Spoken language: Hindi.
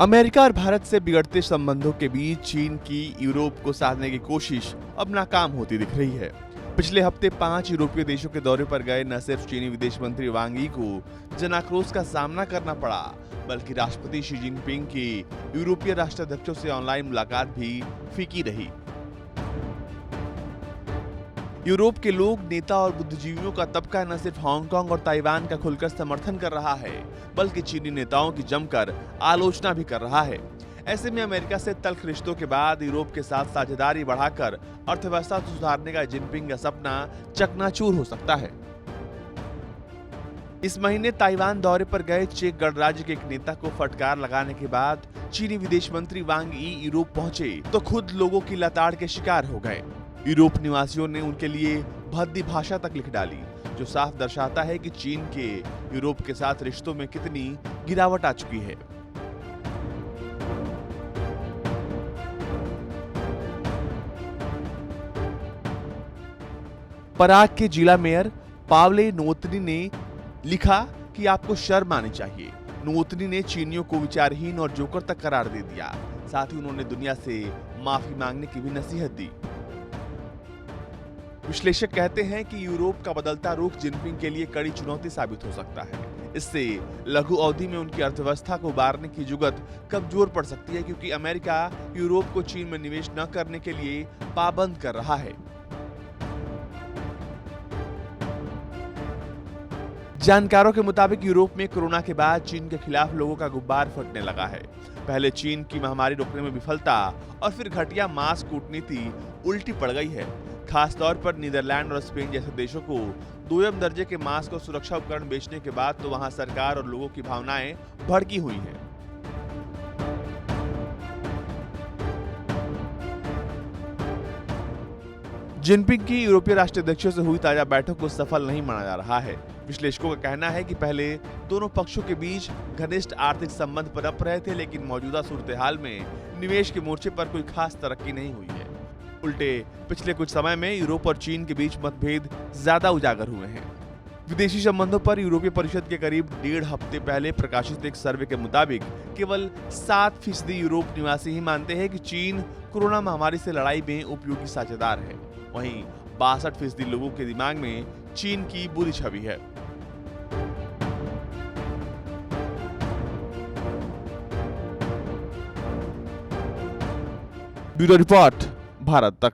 अमेरिका और भारत से बिगड़ते संबंधों के बीच चीन की यूरोप को साधने की कोशिश अब नाकाम होती दिख रही है। पिछले हफ्ते 5 यूरोपीय देशों के दौरे पर गए न सिर्फ चीनी विदेश मंत्री वांग यी को जनाक्रोश का सामना करना पड़ा, बल्कि राष्ट्रपति शी जिनपिंग की यूरोपीय राष्ट्राध्यक्षों से ऑनलाइन मुलाकात भी फीकी रही। यूरोप के लोग, नेता और बुद्धिजीवियों का तबका न सिर्फ हांगकांग और ताइवान का खुलकर समर्थन कर रहा है, बल्कि चीनी नेताओं की जमकर आलोचना भी कर रहा है। ऐसे में अमेरिका से तल्ख रिश्तों के बाद यूरोप के साथ साझेदारी बढ़ाकर अर्थव्यवस्था सुधारने का जिनपिंग का सपना चकनाचूर हो सकता है। इस महीने ताइवान दौरे पर गए चेक गणराज्य के एक नेता को फटकार लगाने के बाद चीनी विदेश मंत्री वांग यी यूरोप पहुंचे तो खुद लोगों की लताड़ के शिकार हो गए। यूरोप निवासियों ने उनके लिए भद्दी भाषा तक लिख डाली, जो साफ दर्शाता है कि चीन के यूरोप के साथ रिश्तों में कितनी गिरावट आ चुकी है। पराग के जिला मेयर पावले नोवोतनी ने लिखा कि आपको शर्म आनी चाहिए। नोवोतनी ने चीनियों को विचारहीन और जोकर तक करार दे दिया। साथ ही उन्होंने दुनिया से माफी मांगने की भी नसीहत दी। विश्लेषक कहते हैं कि यूरोप का बदलता रुख जिनपिंग के लिए कड़ी चुनौती साबित हो सकता है। इससे लघु अवधि में उनकी अर्थव्यवस्था को उबारने की जुगत कमजोर पड़ सकती है, क्योंकि अमेरिका यूरोप को चीन में निवेश न करने के लिए पाबंद कर रहा है। जानकारों के मुताबिक यूरोप में कोरोना के बाद चीन के खिलाफ लोगों का गुब्बार फटने लगा है। पहले चीन की महामारी रोकने में विफलता और फिर घटिया मास्क कूटनीति उल्टी पड़ गई है। खास तौर पर नीदरलैंड और स्पेन जैसे देशों को दोयम दर्जे के मास्क और सुरक्षा उपकरण बेचने के बाद तो वहां सरकार और लोगों की भावनाएं भड़की हुई हैं। जिनपिंग की यूरोपीय राष्ट्राध्यक्षों से हुई ताजा बैठक को सफल नहीं माना जा रहा है। विश्लेषकों का कहना है कि पहले दोनों पक्षों के बीच घनिष्ठ आर्थिक संबंध पनप रहे थे, लेकिन मौजूदा सूरत-ए-हाल में निवेश के मोर्चे पर कोई खास तरक्की नहीं हुई है। उल्टे पिछले कुछ समय में यूरोप और चीन के बीच मतभेद ज्यादा उजागर हुए हैं। विदेशी संबंधों पर यूरोपीय परिषद के करीब 1.5 हफ्ते पहले प्रकाशित एक सर्वे के मुताबिक केवल 7% यूरोप निवासी ही मानते हैं कि चीन कोरोना महामारी से लड़ाई में उपयोगी साझेदार है। वहीं 62% लोगों के दिमाग में चीन की बुरी छवि है। ब्यूरो रिपोर्ट, भारत तक।